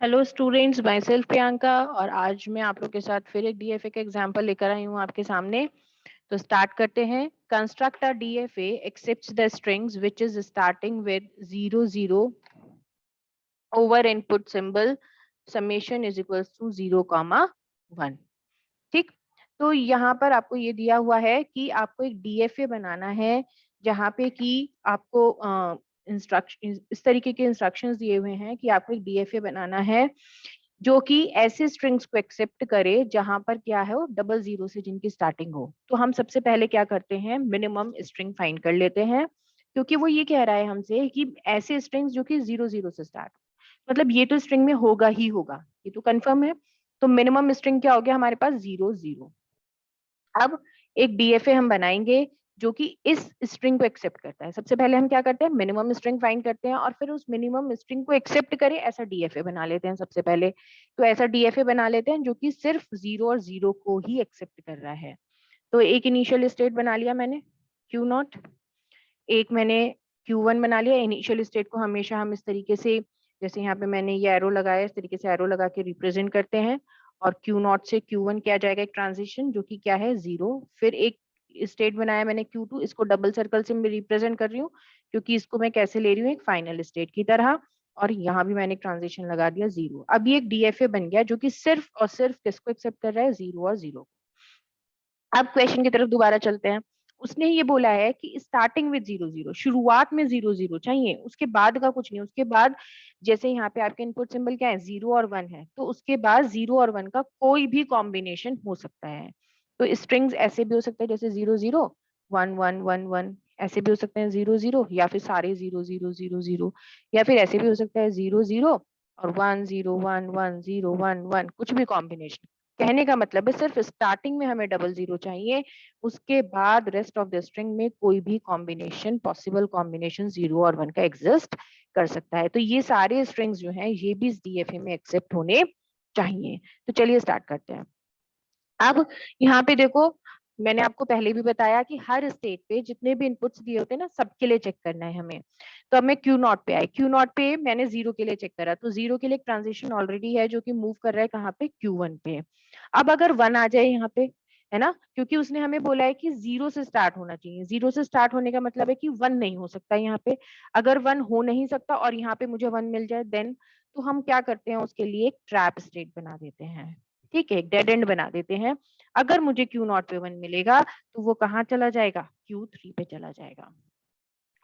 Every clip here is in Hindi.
Hello students, my self Priyanka और आज मैं आप लोग के साथ फिर एक डीएफए का एग्जांपल लेकर आई हूँ आपके सामने। तो स्टार्ट करते हैं। Construct a DFA accepts the strings which is starting with 0 0 over input symbol summation is equals to 0, 1। ठीक। तो यहाँ पर आपको ये दिया हुआ है कि आपको एक डीएफए बनाना है जहाँ पे कि आपको इंस्ट्रक्शन इस तरीके के इंस्ट्रक्शंस दिए हुए हैं कि आपको एक डीएफए बनाना है जो कि ऐसे स्ट्रिंग्स को एक्सेप्ट करे जहां पर क्या है वो 0 0 से जिनकी स्टार्टिंग हो। तो हम सबसे पहले क्या करते हैं, मिनिमम स्ट्रिंग फाइंड कर लेते हैं, क्योंकि वो ये कह रहा है हमसे कि ऐसे स्ट्रिंग्स जो कि 0 0 से स्टार्ट, मतलब ये तो स्ट्रिंग में होगा ही होगा, ये तो कंफर्म है। तो मिनिमम स्ट्रिंग क्या हो गया हमारे पास, 0 0। अब एक डीएफए हम बनाएंगे जो कि इस स्ट्रिंग को एक्सेप्ट करता है। सबसे पहले हम क्या करते हैं, मिनिमम स्ट्रिंग फाइंड करते हैं और फिर उस मिनिमम स्ट्रिंग को एक्सेप्ट करे ऐसा डीएफए बना लेते हैं सबसे पहले। तो ऐसा डीएफए बना लेते हैं जो कि सिर्फ 0 और 0 को ही एक्सेप्ट कर रहा है। तो एक इनिशियल स्टेट बना लिया मैंने Q0, एक मैंने Q1 बना लिया। इनिशियल स्टेट को हमेशा हम इस तरीके से, जैसे यहाँ पे मैंने ये एरो लगाया, इस तरीके से एरो लगा के रिप्रेजेंट करते हैं। और Q0 से Q1 क्या जाएगा, एक ट्रांजिशन जो कि क्या है 0। फिर एक स्टेट बनाया मैंने Q2, इसको डबल सर्कल से मैं रिप्रेजेंट कर रही हूँ क्योंकि इसको मैं कैसे ले रही हूँ, एक फाइनल स्टेट की तरह। और यहाँ भी मैंने ट्रांजिशन लगा दिया 0। अब ये एक डीएफए बन गया जो कि सिर्फ और सिर्फ किसको एक्सेप्ट कर रहा है, 0 और 0। अब क्वेश्चन की तरफ दोबारा चलते हैं। उसने ये बोला है कि स्टार्टिंग विद 0 0, शुरुआत में 0 0 चाहिए, उसके बाद का कुछ नहीं। उसके बाद जैसे यहाँ पे आपके इनपुट सिंबल क्या है, 0 और 1 है, तो उसके बाद 0 और 1 का कोई भी कॉम्बिनेशन हो सकता है। तो स्ट्रिंग्स ऐसे भी हो सकते हैं जैसे 0 0 1 1 1 1, ऐसे भी हो सकते हैं 0 0, या फिर सारे 0 0 0 0, या फिर ऐसे भी हो सकता है 0 0 और 1 0 1 1 0 1 1, कुछ भी कॉम्बिनेशन। कहने का मतलब है सिर्फ स्टार्टिंग में हमें 0 0 चाहिए, उसके बाद रेस्ट ऑफ द स्ट्रिंग में कोई भी कॉम्बिनेशन, पॉसिबल कॉम्बिनेशन 0 और 1 का एग्जिस्ट कर सकता है। तो ये सारे स्ट्रिंग्स जो हैं ये भी इस डीएफए में एक्सेप्ट होने चाहिए। तो चलिए स्टार्ट करते हैं। अब यहाँ पे देखो, मैंने आपको पहले भी बताया कि हर स्टेट पे जितने भी इनपुट्स दिए होते हैं ना, सबके लिए चेक करना है हमें। तो अब मैं Q0 पे आई, Q0 पे मैंने 0 के लिए चेक करा, तो 0 के लिए एक ट्रांजिशन ऑलरेडी है जो कि मूव कर रहा है कहाँ पे, Q1 पे। अब अगर 1 आ जाए यहाँ पे, है ना, क्योंकि उसने हमें बोला है कि 0 से स्टार्ट होना चाहिए। 0 से स्टार्ट होने का मतलब है कि 1 नहीं हो सकता यहाँ पे। अगर 1 हो नहीं सकता और यहाँ पे मुझे 1 मिल जाए देन, तो हम क्या करते हैं, उसके लिए एक ट्रैप स्टेट बना देते हैं। ठीक है, एक डेड एंड बना देते हैं। अगर मुझे Q0 पे 1 मिलेगा तो वो कहाँ चला जाएगा, Q3 पे चला जाएगा।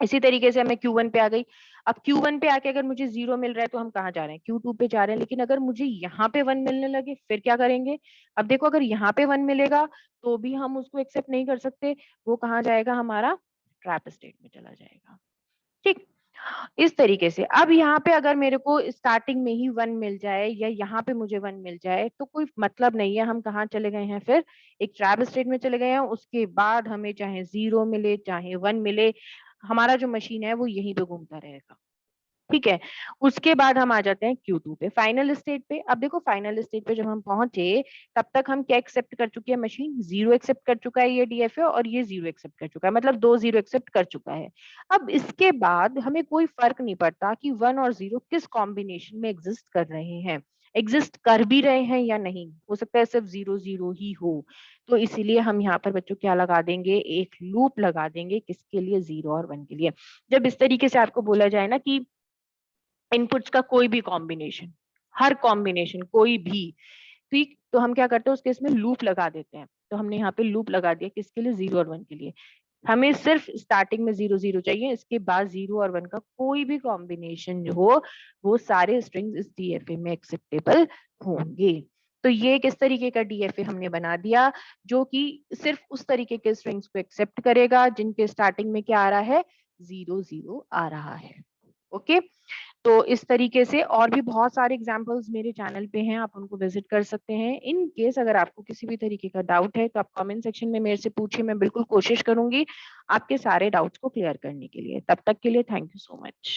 इसी तरीके से मैं Q1 पे आ गई। अब Q1 पे आके अगर मुझे 0 मिल रहा है तो हम कहाँ जा रहे हैं, Q2 पे जा रहे हैं। लेकिन अगर मुझे यहाँ पे 1 मिलने लगे फिर क्या करेंगे। अब देखो, अगर यहाँ पे 1 मिलेगा तो भी हम उसको एक्सेप्ट नहीं कर सकते, वो कहाँ जाएगा, हमारा ट्रैप स्टेट में चला जाएगा। ठीक, इस तरीके से। अब यहाँ पे अगर मेरे को स्टार्टिंग में ही 1 मिल जाए या यहाँ पे मुझे 1 मिल जाए तो कोई मतलब नहीं है, हम कहाँ चले गए हैं, फिर एक ट्रैप स्टेट में चले गए हैं। उसके बाद हमें चाहे 0 मिले चाहे 1 मिले, हमारा जो मशीन है वो यहीं पे घूमता रहेगा। ठीक है, उसके बाद हम आ जाते हैं Q2 पे, फाइनल स्टेट पे। अब देखो, फाइनल स्टेट पे जब हम पहुंचे तब तक हम क्या एक्सेप्ट कर चुके हैं, मशीन 0 एक्सेप्ट कर चुका है ये डीएफए, और ये 0 एक्सेप्ट कर चुका है, मतलब 2 0 एक्सेप्ट कर चुका है। अब इसके बाद हमें कोई फर्क नहीं पड़ता कि 1 और 0 किस कॉम्बिनेशन में एग्जिस्ट कर रहे हैं, एग्जिस्ट कर भी रहे हैं या नहीं, हो सकता है सिर्फ 0 0 ही हो। तो इसीलिए हम यहाँ पर बच्चों क्या लगा देंगे, एक लूप लगा देंगे, किसके लिए, 0 और 1 के लिए। जब इस तरीके से आपको बोला जाए ना कि इनपुट्स का कोई भी कॉम्बिनेशन, हर कॉम्बिनेशन कोई भी, ठीक, तो हम क्या करते हैं, उसके इसमें लूप लगा देते हैं। तो हमने यहाँ पे लूप लगा दिया किसके लिए, 0 और 1 के लिए। हमें सिर्फ स्टार्टिंग में 0 0 चाहिए, इसके बाद 0 और 1 का कोई भी कॉम्बिनेशन जो हो, वो सारे स्ट्रिंग्स इस डीएफए में एक्सेप्टेबल होंगे। तो ये किस तरीके का डीएफए हमने बना दिया, जो कि सिर्फ उस तरीके के स्ट्रिंग्स को एक्सेप्ट करेगा जिनके स्टार्टिंग में क्या आ रहा है, 0 0 आ रहा है। ओके, तो इस तरीके से और भी बहुत सारे एग्जांपल्स मेरे चैनल पे हैं, आप उनको विजिट कर सकते हैं। इन केस अगर आपको किसी भी तरीके का डाउट है तो आप कमेंट सेक्शन में मेरे से पूछिए, मैं बिल्कुल कोशिश करूंगी आपके सारे डाउट्स को क्लियर करने के लिए। तब तक के लिए थैंक यू सो मच।